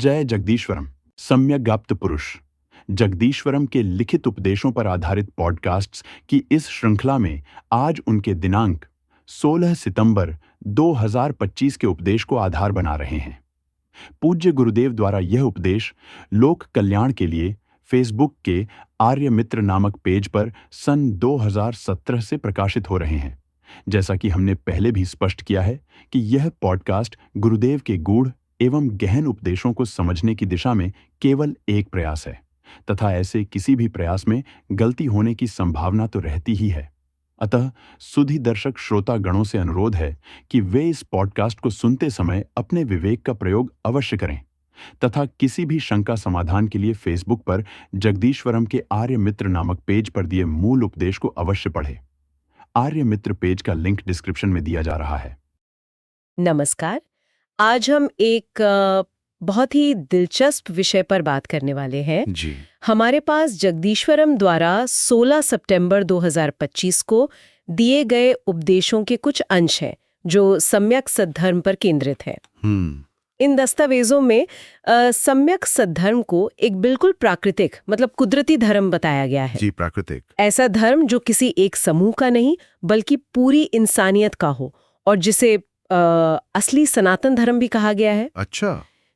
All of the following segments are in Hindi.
जय जगदीश्वरम, सम्यक ज्ञात पुरुष। जगदीश्वरम के लिखित उपदेशों पर आधारित पॉडकास्ट्स की इस श्रृंखला में आज उनके दिनांक 16 सितंबर 2025 के उपदेश को आधार बना रहे हैं। पूज्य गुरुदेव द्वारा यह उपदेश लोक कल्याण के लिए फेसबुक के आर्य मित्र नामक पेज पर सन 2017 से प्रकाशित हो रहे हैं। जैसा कि हमने पहले भी स्पष्ट किया है कि यह पॉडकास्ट गुरुदेव के गूढ़ एवं गहन उपदेशों को समझने की दिशा में केवल एक प्रयास है तथा ऐसे किसी भी प्रयास में गलती होने की संभावना तो रहती ही है। अतः सुधी दर्शक श्रोता गणों से अनुरोध है कि वे इस पॉडकास्ट को सुनते समय अपने विवेक का प्रयोग अवश्य करें तथा किसी भी शंका समाधान के लिए फेसबुक पर जगदीश्वरम के आर्य मित्र नामक पेज पर दिए मूल उपदेश को अवश्य पढ़ें। आर्य मित्र पेज का लिंक डिस्क्रिप्शन में दिया जा रहा है। नमस्कार। आज हम एक बहुत ही दिलचस्प विषय पर बात करने वाले हैं जी। हमारे पास जगदीश्वरम द्वारा 16 सितंबर 2025 को दिए गए उपदेशों के कुछ अंश हैं जो सम्यक सद्धर्म पर केंद्रित है। इन दस्तावेजों में सम्यक सद्धर्म को एक बिल्कुल प्राकृतिक मतलब कुदरती धर्म बताया गया है। जी, प्राकृतिक। ऐसा धर्म जो किसी एक समूह का नहीं बल्कि पूरी इंसानियत का हो और जिसे असली सनातन धर्म भी कहा गया है। अच्छा।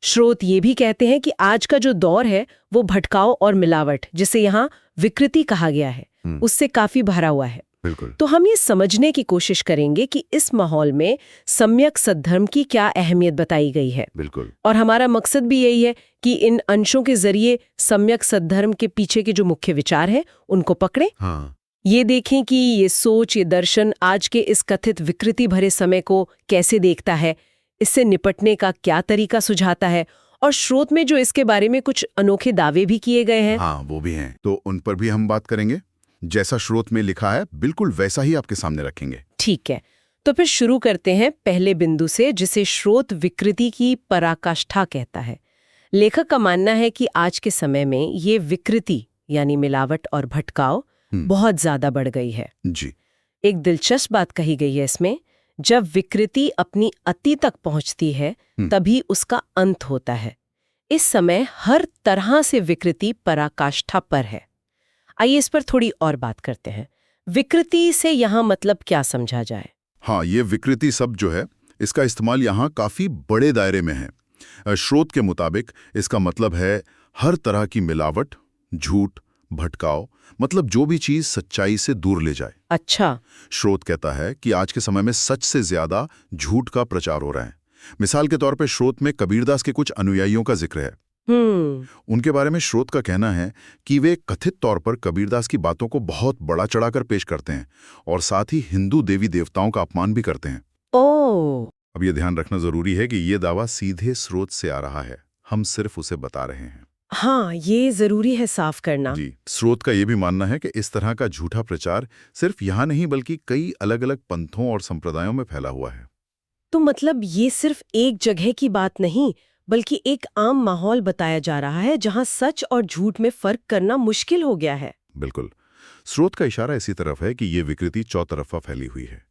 स्रोत ये भी कहते हैं कि आज का जो दौर है वो भटकाव और मिलावट, जिसे यहाँ विकृति कहा गया है, उससे काफी भरा हुआ है। बिल्कुल। तो हम ये समझने की कोशिश करेंगे कि इस माहौल में सम्यक सद्धर्म की क्या अहमियत बताई गई है। बिल्कुल। और हमारा मकसद भी यही है कि इन अंशों के जरिए सम्यक सद्धर्म के पीछे के जो मुख्य विचार हैं उनको पकड़ें। हाँ। ये देखें कि ये सोच, ये दर्शन आज के इस कथित विकृति भरे समय को कैसे देखता है, इससे निपटने का क्या तरीका सुझाता है, और स्रोत में जो इसके बारे में कुछ अनोखे दावे भी किए गए हैं। हाँ, वो भी हैं, तो उन पर भी हम बात करेंगे। जैसा स्रोत में लिखा है बिल्कुल वैसा ही आपके सामने रखेंगे। ठीक है, तो फिर शुरू करते हैं पहले बिंदु से, जिसे स्रोत विकृति की पराकाष्ठा कहता है। लेखक का मानना है कि आज के समय में ये विकृति यानी मिलावट और भटकाव बहुत ज्यादा बढ़ गई है। जी। एक दिलचस्प बात कही गई है इसमें, जब विकृति अपनी अति तक पहुंचती है तभी उसका अंत होता है। इस समय हर तरह से विकृति पराकाष्ठा पर है। आइए इस पर थोड़ी और बात करते हैं। विकृति से यहाँ मतलब क्या समझा जाए? हाँ, ये विकृति शब्द जो है इसका इस्तेमाल यहाँ काफी बड़े दायरे में है। स्रोत के मुताबिक इसका मतलब है हर तरह की मिलावट, झूठ, भटकाव, मतलब जो भी चीज सच्चाई से दूर ले जाए। अच्छा। स्रोत कहता है कि आज के समय में सच से ज्यादा झूठ का प्रचार हो रहा है। मिसाल के तौर पे स्रोत में कबीरदास के कुछ अनुयायियों का जिक्र है। उनके बारे में स्रोत का कहना है कि वे कथित तौर पर कबीरदास की बातों को बहुत बड़ा चढ़ाकर पेश करते हैं और साथ ही हिंदू देवी देवताओं का अपमान भी करते हैं। ओह। अब ये ध्यान रखना जरूरी है कि ये दावा सीधे स्रोत से आ रहा है, हम सिर्फ उसे बता रहे हैं। हाँ, ये जरूरी है साफ करना। जी। स्रोत का ये भी मानना है कि इस तरह का झूठा प्रचार सिर्फ यहाँ नहीं बल्कि कई अलग अलग पंथों और संप्रदायों में फैला हुआ है। तो मतलब ये सिर्फ एक जगह की बात नहीं बल्कि एक आम माहौल बताया जा रहा है जहाँ सच और झूठ में फर्क करना मुश्किल हो गया है। बिल्कुल। स्रोत का इशारा इसी तरफ है कि ये विकृति चौतरफा फैली हुई है।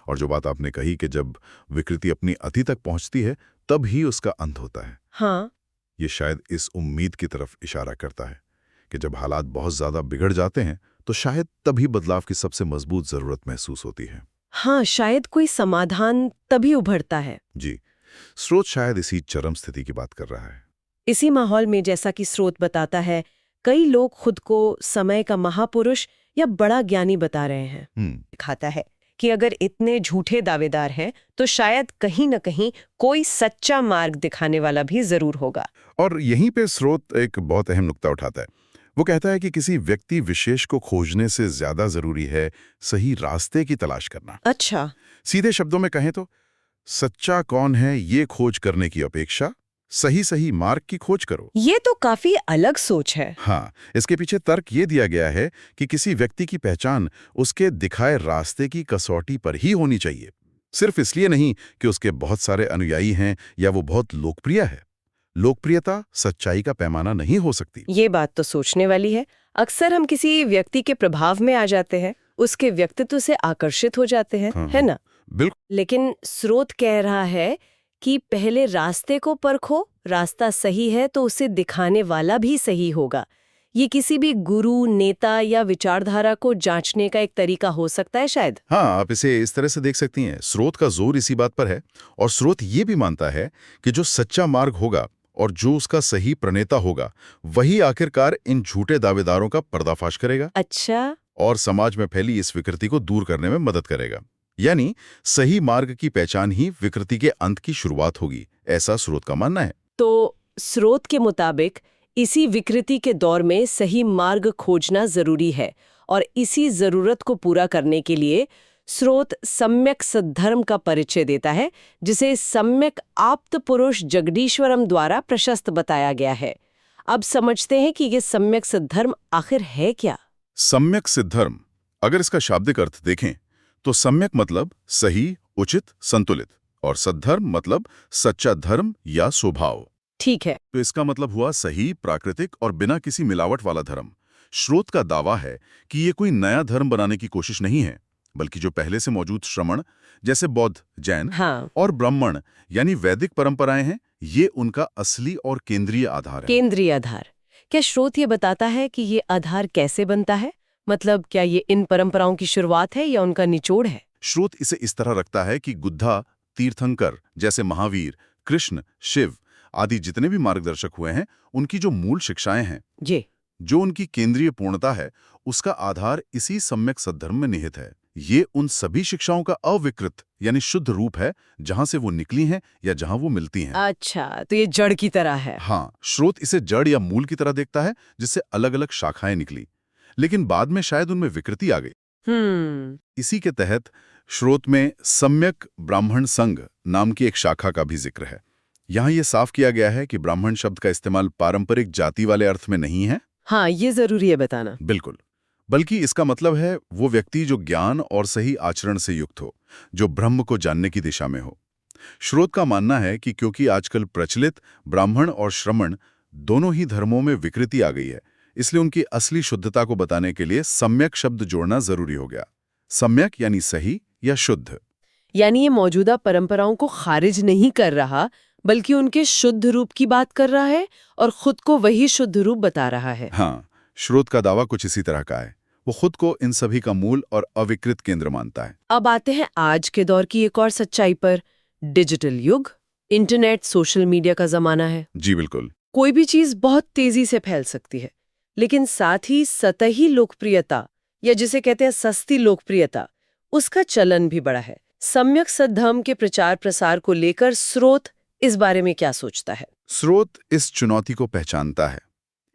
और जो बात आपने कही कि जब विकृति अपनी अति तक पहुंचती है तब ही उसका अंत होता है। हाँ। ये शायद इस उम्मीद की तरफ इशारा करता है कि जब हालात बहुत ज्यादा बिगड़ जाते हैं तो शायद तभी बदलाव की सबसे मजबूत जरूरत महसूस होती है। हाँ, शायद कोई समाधान तभी उभरता है। जी। स्रोत शायद इसी चरम स्थिति की बात कर रहा है। इसी माहौल में, जैसा कि स्रोत बताता है, कई लोग खुद को समय का महापुरुष या बड़ा ज्ञानी बता रहे हैं। दिखाता है कि अगर इतने झूठे दावेदार हैं तो शायद कहीं न कहीं कोई सच्चा मार्ग दिखाने वाला भी जरूर होगा। और यहीं पे स्रोत एक बहुत अहम नुक्ता उठाता है। वो कहता है कि किसी व्यक्ति विशेष को खोजने से ज्यादा जरूरी है सही रास्ते की तलाश करना। अच्छा। सीधे शब्दों में कहें तो सच्चा कौन है ये खोज करने की अपेक्षा सही मार्ग की खोज करो। ये तो काफी अलग सोच है। हाँ, इसके पीछे तर्क ये दिया गया है कि किसी व्यक्ति की पहचान उसके दिखाए रास्ते की कसौटी पर ही होनी चाहिए, सिर्फ इसलिए नहीं कि उसके बहुत सारे अनुयायी हैं या वो बहुत लोकप्रिय है। लोकप्रियता सच्चाई का पैमाना नहीं हो सकती। ये बात तो सोचने वाली है। अक्सर हम किसी व्यक्ति के प्रभाव में आ जाते हैं, उसके व्यक्तित्व से आकर्षित हो जाते हैं। हाँ, है ना? बिल्कुल। लेकिन स्रोत कह रहा है कि पहले रास्ते को परखो, रास्ता सही है तो उसे दिखाने वाला भी सही होगा। ये किसी भी गुरु, नेता या विचारधारा को जांचने का एक तरीका हो सकता है शायद। हाँ, आप इसे इस तरह से देख सकती हैं। स्रोत का जोर इसी बात पर है, और स्रोत ये भी मानता है कि जो सच्चा मार्ग होगा और जो उसका सही प्रणेता होगा, वही आखिरकार इन झूठे दावेदारों का पर्दाफाश करेगा। अच्छा। और समाज में फैली इस विकृति को दूर करने में मदद करेगा। यानी सही मार्ग की पहचान ही विकृति के अंत की शुरुआत होगी, ऐसा स्रोत का मानना है। तो स्रोत के मुताबिक इसी विकृति के दौर में सही मार्ग खोजना जरूरी है, और इसी जरूरत को पूरा करने के लिए स्रोत सम्यक सद्धर्म का परिचय देता है, जिसे सम्यक आप्त पुरुष जगदीश्वरम द्वारा प्रशस्त बताया गया है। अब समझते हैं कि ये सम्यक सद्धर्म आखिर है क्या। सम्यक सिद्धर्म, अगर इसका शाब्दिक अर्थ देखें तो सम्यक मतलब सही, उचित, संतुलित, और सद्धर्म मतलब सच्चा धर्म या स्वभाव। ठीक है। तो इसका मतलब हुआ सही, प्राकृतिक और बिना किसी मिलावट वाला धर्म। स्रोत का दावा है कि ये कोई नया धर्म बनाने की कोशिश नहीं है, बल्कि जो पहले से मौजूद श्रमण जैसे बौद्ध, जैन और ब्राह्मण यानी वैदिक परंपराएं हैं, ये उनका असली और केंद्रीय आधार है। केंद्रीय आधार। क्या स्रोत ये बताता है कि ये आधार कैसे बनता है? मतलब क्या ये इन परंपराओं की शुरुआत है या उनका निचोड़ है? स्रोत इसे इस तरह रखता है कि बुद्धा, तीर्थंकर जैसे महावीर, कृष्ण, शिव आदि जितने भी मार्गदर्शक हुए हैं, उनकी जो मूल शिक्षाएं हैं, जो उनकी केंद्रीय पूर्णता है, उसका आधार इसी सम्यक सद्धर्म में निहित है। ये उन सभी शिक्षाओं का अविकृत यानी शुद्ध रूप है, जहां से वो निकली हैं या जहां वो मिलती हैं। अच्छा, तो ये जड़ की तरह है। हाँ, स्रोत इसे जड़ या मूल की तरह देखता है, जिससे अलग अलग शाखाएं निकली, लेकिन बाद में शायद उनमें विकृति आ गई। इसी के तहत स्रोत में सम्यक ब्राह्मण संघ नाम की एक शाखा का भी जिक्र है। यहाँ ये साफ किया गया है कि ब्राह्मण शब्द का इस्तेमाल पारंपरिक जाति वाले अर्थ में नहीं है। हाँ, ये जरूरी है बताना। बिल्कुल, बल्कि इसका मतलब है वो व्यक्ति जो ज्ञान और सही आचरण से युक्त हो, जो ब्रह्म को जानने की दिशा में हो। स्रोत का मानना है कि क्योंकि आजकल प्रचलित ब्राह्मण और श्रमण दोनों ही धर्मों में विकृति आ गई है, इसलिए उनकी असली शुद्धता को बताने के लिए सम्यक शब्द जोड़ना जरूरी हो गया। सम्यक यानी सही या शुद्ध। यानी ये मौजूदा परंपराओं को खारिज नहीं कर रहा, बल्कि उनके शुद्ध रूप की बात कर रहा है और खुद को वही शुद्ध रूप बता रहा है। हाँ, स्रोत का दावा कुछ इसी तरह का है। वो खुद को इन सभी का मूल और अविकृत केंद्र मानता है। अब आते हैं आज के दौर की एक और सच्चाई पर। डिजिटल युग, इंटरनेट, सोशल मीडिया का जमाना है। जी बिल्कुल। कोई भी चीज बहुत तेजी से फैल सकती है, लेकिन साथ ही सतही लोकप्रियता या जिसे कहते हैं सस्ती लोकप्रियता, उसका चलन भी बड़ा है। सम्यक सद्धर्म के प्रचार प्रसार को लेकर स्रोत इस बारे में क्या सोचता है? स्रोत इस चुनौती को पहचानता है।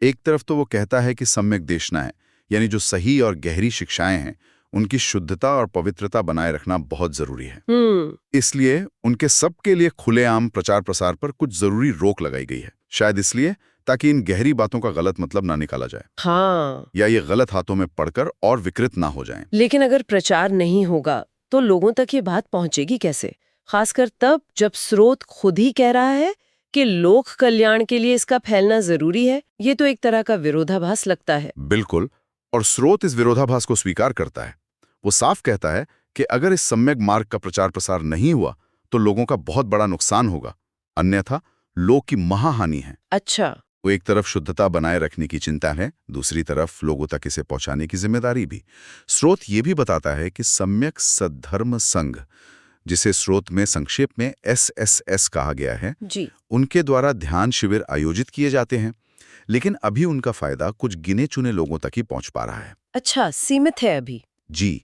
एक तरफ तो वो कहता है कि सम्यक देशना है, यानी जो सही और गहरी शिक्षाएं हैं, उनकी शुद्धता और पवित्रता बनाए रखना बहुत जरूरी है। इसलिए उनके सबके लिए खुलेआम प्रचार प्रसार पर कुछ जरूरी रोक लगाई गई है। शायद इसलिए ताकि इन गहरी बातों का गलत मतलब ना निकाला जाए। हाँ। या ये गलत हाथों में पड़कर और विकृत ना हो जाएं। लेकिन अगर प्रचार नहीं होगा तो लोगों तक ये बात पहुंचेगी कैसे? खासकर तब जब स्रोत खुद ही कह रहा है कि लोक कल्याण के लिए इसका फैलना जरूरी है। ये तो एक तरह का विरोधाभास लगता है। बिल्कुल, और स्रोत इस विरोधाभास को स्वीकार करता है। वो साफ कहता है कि अगर इस सम्यक मार्ग का प्रचार प्रसार नहीं हुआ तो लोगों का बहुत बड़ा नुकसान होगा, अन्यथा लोक की महाहानि है। अच्छा। वो एक तरफ शुद्धता बनाए रखने की चिंता है, दूसरी तरफ लोगों तक इसे पहुंचाने की जिम्मेदारी भी। स्रोत ये भी बताता है कि सम्यक सद्धर्म संघ, जिसे स्रोत में संक्षेप में SSS कहा गया है, उनके द्वारा ध्यान शिविर आयोजित किए जाते हैं, लेकिन अभी उनका फायदा कुछ गिने चुने लोगों तक ही पहुंच पा रहा है। अच्छा, सीमित है अभी। जी,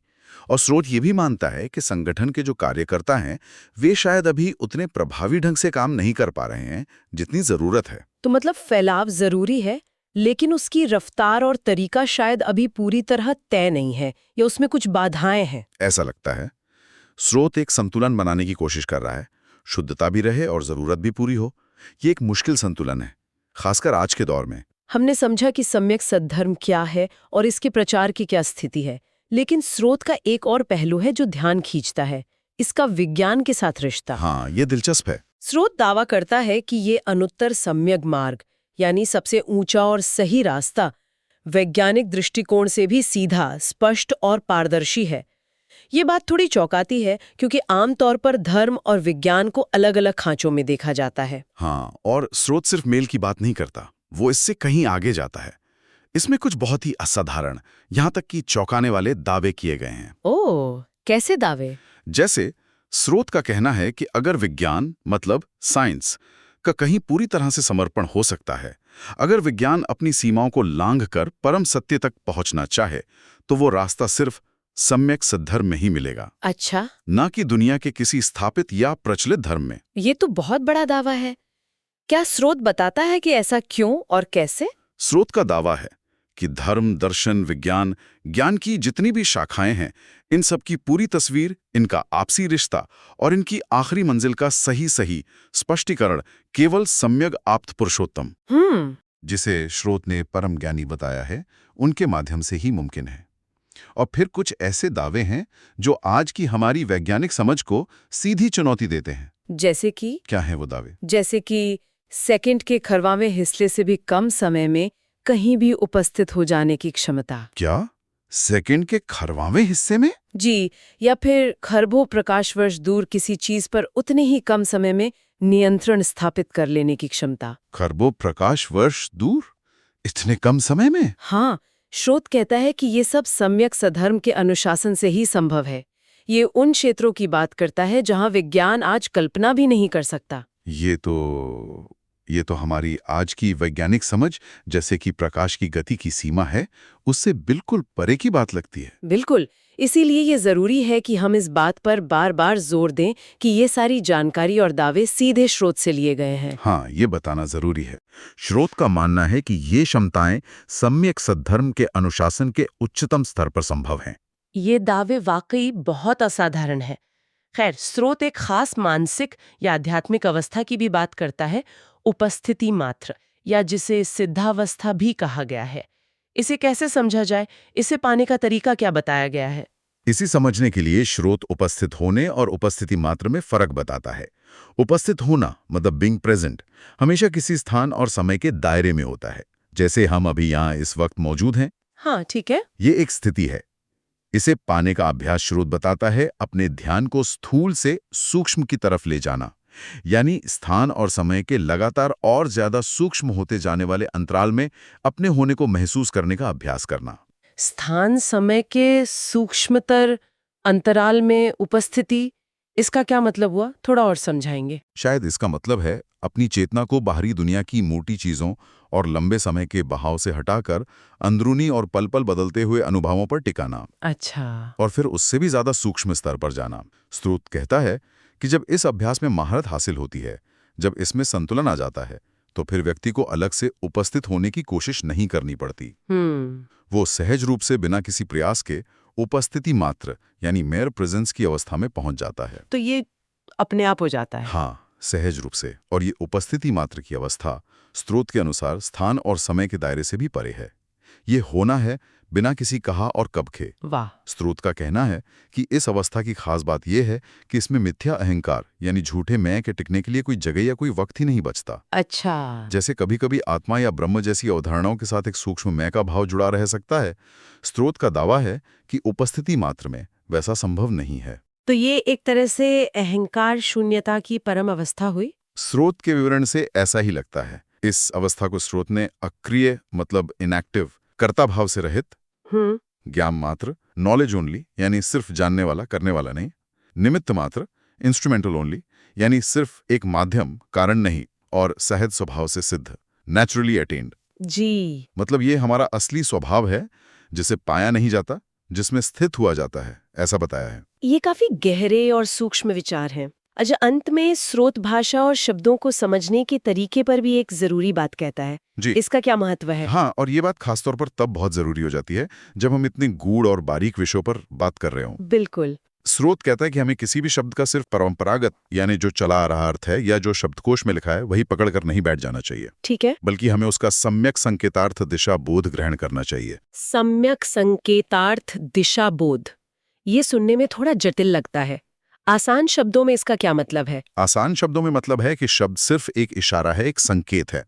और स्रोत ये भी मानता है कि संगठन के जो कार्यकर्ता हैं, वे शायद अभी उतने प्रभावी ढंग से काम नहीं कर पा रहे हैं जितनी जरूरत है। तो मतलब फैलाव जरूरी है, लेकिन उसकी रफ्तार और तरीका शायद अभी पूरी तरह तय नहीं है, या उसमें कुछ बाधाएं हैं। ऐसा लगता है। स्रोत एक संतुलन बनाने की कोशिश कर रहा है, शुद्धता भी रहे और जरूरत भी पूरी हो। ये एक मुश्किल संतुलन है, खासकर आज के दौर में। हमने समझा कि सम्यक सद्धर्म क्या है और इसके प्रचार की क्या स्थिति है, लेकिन स्रोत का एक और पहलू है जो ध्यान खींचता है, इसका विज्ञान के साथ रिश्ता। हाँ, ये दिलचस्प है। स्रोत दावा करता है कि ये अनुत्तर सम्यक मार्ग, यानी सबसे ऊंचा और सही रास्ता, वैज्ञानिक दृष्टिकोण से भी सीधा, स्पष्ट और पारदर्शी है। ये बात थोड़ी चौंकाती है क्योंकि आमतौर पर धर्म और विज्ञान को अलग-अलग खांचों में देखा जाता है। हाँ, और स्रोत सिर्फ मेल की बात नहीं करता, वो इससे कहीं आगे जाता है। इसमें कुछ बहुत ही असाधारण, यहाँ तक कि चौंकाने वाले दावे किए गए हैं। ओह, कैसे दावे? जैसे स्रोत का कहना है कि अगर विज्ञान मतलब साइंस का कहीं पूरी तरह से समर्पण हो सकता है, अगर विज्ञान अपनी सीमाओं को लांघकर परम सत्य तक पहुंचना चाहे, तो वो रास्ता सिर्फ सम्यक सद्धर्म में ही मिलेगा, अच्छा, न कि दुनिया के किसी स्थापित या प्रचलित धर्म में। ये तो बहुत बड़ा दावा है। क्या स्रोत बताता है कि ऐसा क्यों और कैसे? स्रोत का दावा है कि धर्म, दर्शन, विज्ञान, ज्ञान की जितनी भी शाखाएं हैं, इन सब की पूरी तस्वीर, इनका आपसी रिश्ता और इनकी आखिरी मंजिल का सही स्पष्टीकरण केवल सम्यक आप्त पुरुषोत्तम, जिसे स्रोत ने परम ज्ञानी बताया है, उनके माध्यम से ही मुमकिन है। और फिर कुछ ऐसे दावे हैं जो आज की हमारी वैज्ञानिक समझ को सीधी चुनौती देते हैं। जैसे कि? क्या हैं वो दावे? जैसे कि सेकंड के 1/11वें हिस्से से भी कम समय में कहीं भी उपस्थित हो जाने की क्षमता। क्या सेकंड के 1/11वें हिस्से में? जी, या फिर खरबों प्रकाश वर्ष दूर किसी चीज पर उतने ही कम समय में नियंत्रण स्थापित कर लेने की क्षमता। खरबों प्रकाश वर्ष दूर? इतने कम समय में? हाँ, स्रोत कहता है कि ये सब सम्यक सधर्म के अनुशासन से ही संभव है। ये उन क्षेत्रों की बात करता है जहां विज्ञान आज कल्पना भी नहीं कर सकता। ये तो हमारी आज की वैज्ञानिक समझ, जैसे कि प्रकाश की गति की सीमा है, उससे बिल्कुल परे की बात लगती है। बिल्कुल, इसीलिए ये जरूरी है कि हम इस बात पर बार-बार जोर दें कि ये सारी जानकारी और दावे सीधे स्रोत से लिए गए हैं। हाँ, ये बताना जरूरी है। स्रोत का मानना है कि ये क्षमताएं सम्यक सद्धर्म के अनुशासन के उच्चतम स्तर पर संभव हैं। ये दावे वाकई बहुत असाधारण है। खैर, स्रोत एक खास मानसिक या आध्यात्मिक अवस्था की भी बात करता है, उपस्थिति मात्र, या जिसे सिद्धावस्था भी कहा गया है। इसे कैसे समझा जाए? इसे पाने का तरीका क्या बताया गया है? इसी समझने के लिए स्रोत उपस्थित होने और उपस्थिति मात्र में फर्क बताता है। उपस्थित होना मतलब बीइंग प्रेजेंट हमेशा किसी स्थान और समय के दायरे में होता है, जैसे हम अभी यहाँ इस वक्त मौजूद हैं। हाँ, ठीक है। ये एक स्थिति है। इसे पाने का अभ्यास स्रोत बताता है अपने ध्यान को स्थूल से सूक्ष्म की तरफ ले जाना, यानी स्थान और समय के लगातार और ज्यादा सूक्ष्म होते जाने वाले अंतराल में अपने होने को महसूस करने का अभ्यास करना। स्थान समय के सूक्ष्मतर अंतराल में उपस्थिति, इसका क्या मतलब हुआ? थोड़ा और समझाएंगे। शायद इसका मतलब है अपनी चेतना को बाहरी दुनिया की मोटी चीजों और लंबे समय के बहाव से हटाकर अंदरूनी और पल पल बदलते हुए अनुभवों पर टिकाना। अच्छा। और फिर उससे भी ज्यादा सूक्ष्म स्तर पर जाना। स्रोत कहता है कि जब इस अभ्यास में महारत हासिल होती है, जब इसमें संतुलन आ जाता है, तो फिर व्यक्ति को अलग से उपस्थित होने की कोशिश नहीं करनी पड़ती। वो सहज रूप से बिना किसी प्रयास के उपस्थिति मात्र यानी मेयर प्रेजेंस की अवस्था में पहुंच जाता है। तो ये अपने आप हो जाता है? हाँ, सहज रूप से। और ये उपस्थिति मात्र की अवस्था स्रोत के अनुसार स्थान और समय के दायरे से भी परे है। ये होना है बिना किसी कहा और कब के। वाह। स्रोत का कहना है कि इस अवस्था की खास बात यह है कि इसमें मिथ्या अहंकार यानी झूठे मैं के टिकने के लिए कोई जगह या कोई वक्त ही नहीं बचता। अच्छा। जैसे कभी कभी आत्मा या ब्रह्म जैसी अवधारणाओं के साथ एक सूक्ष्म मैं का भाव जुड़ा रह सकता है, स्रोत का दावा है कि उपस्थिति मात्र में वैसा संभव नहीं है। तो ये एक तरह से अहंकार शून्यता की परम अवस्था हुई? स्रोत के विवरण से ऐसा ही लगता है। इस अवस्था को स्रोत ने अक्रिय मतलब इनएक्टिव, कर्ता भाव से रहित, ज्ञान मात्र, नॉलेज ओनली यानी सिर्फ जानने वाला करने वाला नहीं, निमित्त मात्र, इंस्ट्रूमेंटल ओनली यानी सिर्फ एक माध्यम कारण नहीं, और सहज स्वभाव से सिद्ध, नेचुरली अटेन्ड। जी, मतलब ये हमारा असली स्वभाव है जिसे पाया नहीं जाता, जिसमें स्थित हुआ जाता है, ऐसा बताया है। ये काफी गहरे और सूक्ष्म विचार हैं। अच्छा, अंत में स्रोत भाषा और शब्दों को समझने के तरीके पर भी एक जरूरी बात कहता है जी। इसका क्या महत्व है? हाँ, और ये बात खासतौर पर तब बहुत जरूरी हो जाती है जब हम इतने गूढ़ और बारीक विषयों पर बात कर रहे हों। बिल्कुल। स्रोत कहता है कि हमें किसी भी शब्द का सिर्फ परंपरागत यानी जो चला आ रहा अर्थ है या जो शब्दकोश में लिखा है वही पकड़कर नहीं बैठ जाना चाहिए। ठीक है। बल्कि हमें उसका सम्यक संकेतार्थ दिशा बोध ग्रहण करना चाहिए। सम्यक संकेतार्थ दिशा बोध, ये सुनने में थोड़ा जटिल लगता है। आसान शब्दों में इसका क्या मतलब है? आसान शब्दों में मतलब है कि शब्द सिर्फ एक इशारा है, एक संकेत है।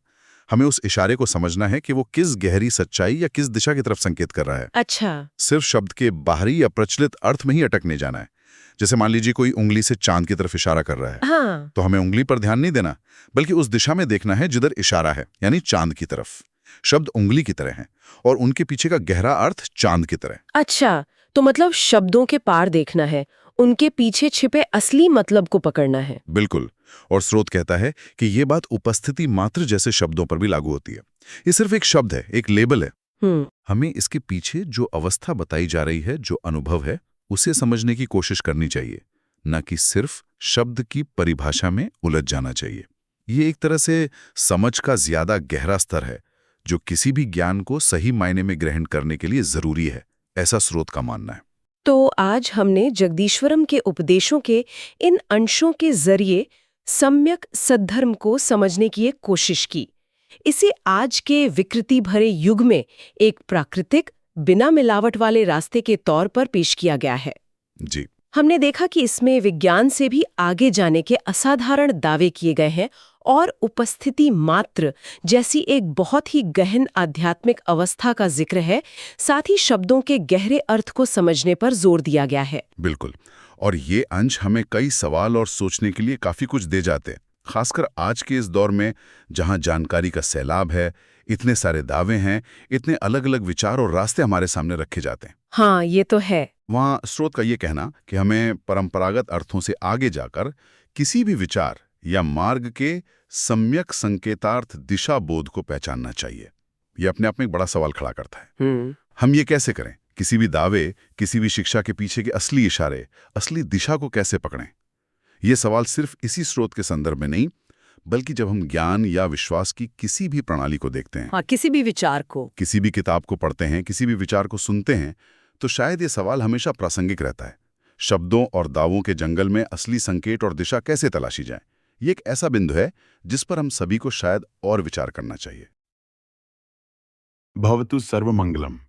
हमें उस इशारे को समझना है कि वो किस गहरी सच्चाई या किस दिशा की तरफ संकेत कर रहा है। अच्छा। सिर्फ शब्द के बाहरी या प्रचलित अर्थ में ही अटकने जाना है। जैसे मान लीजिए कोई उंगली से चांद की तरफ इशारा कर रहा है, हाँ। तो हमें उंगली पर ध्यान नहीं देना, बल्कि उस दिशा में देखना है जिधर इशारा है, यानी चांद की तरफ। शब्द उंगली की तरह हैं और उनके पीछे का गहरा अर्थ चांद की तरह। अच्छा, तो मतलब शब्दों के पार देखना है, उनके पीछे छिपे असली मतलब को पकड़ना है। बिल्कुल। और स्रोत कहता है कि ये बात उपस्थिति मात्र जैसे शब्दों पर भी लागू होती है। ये सिर्फ एक शब्द है, एक लेबल है। हमें इसके पीछे जो अवस्था बताई जा रही है, जो अनुभव है, उसे समझने की कोशिश करनी चाहिए, न कि सिर्फ शब्द की परिभाषा में उलझ जाना चाहिए। ये एक तरह से समझ का ज्यादा गहरा स्तर है, जो किसी भी ज्ञान को सही मायने में ग्रहण करने के लिए जरूरी है, ऐसा स्रोत का मानना है। तो आज हमने जगदीश्वरम के उपदेशों के इन अंशों के जरिए सम्यक सद्धर्म को समझने की एक कोशिश की। इसे आज के विकृति भरे युग में एक प्राकृतिक, बिना मिलावट वाले रास्ते के तौर पर पेश किया गया है। जी। हमने देखा कि इसमें विज्ञान से भी आगे जाने के असाधारण दावे किए गए हैं और उपस्थिति मात्र जैसी एक बहुत ही गहन आध्यात्मिक अवस्था का जिक्र है। साथ ही शब्दों के गहरे अर्थ को समझने पर जोर दिया गया है। बिल्कुल। और ये अंश हमें कई सवाल और सोचने के लिए काफी कुछ दे जाते हैं, खासकर आज के इस दौर में जहां जानकारी का सैलाब है, इतने सारे दावे हैं, इतने अलग अलग विचार और रास्ते हमारे सामने रखे जाते हैं। हाँ, ये तो है। वहाँ स्रोत का ये कहना कि हमें परंपरागत अर्थों से आगे जाकर किसी भी विचार या मार्ग के सम्यक संकेतार्थ दिशा बोध को पहचानना चाहिए, ये अपने आप में एक बड़ा सवाल खड़ा करता है। हम ये कैसे करें? किसी भी दावे, किसी भी शिक्षा के पीछे के असली इशारे, असली दिशा को कैसे पकड़ें? ये सवाल सिर्फ इसी स्रोत के संदर्भ में नहीं, बल्कि जब हम ज्ञान या विश्वास की किसी भी प्रणाली को देखते हैं, हाँ, किसी भी विचार को, किसी भी किताब को पढ़ते हैं, किसी भी विचार को सुनते हैं, तो शायद ये सवाल हमेशा प्रासंगिक रहता है। शब्दों और दावों के जंगल में असली संकेत और दिशा कैसे तलाशी जाए? ये एक ऐसा बिंदु है जिस पर हम सभी को शायद और विचार करना चाहिए। भवतु सर्वमंगलम।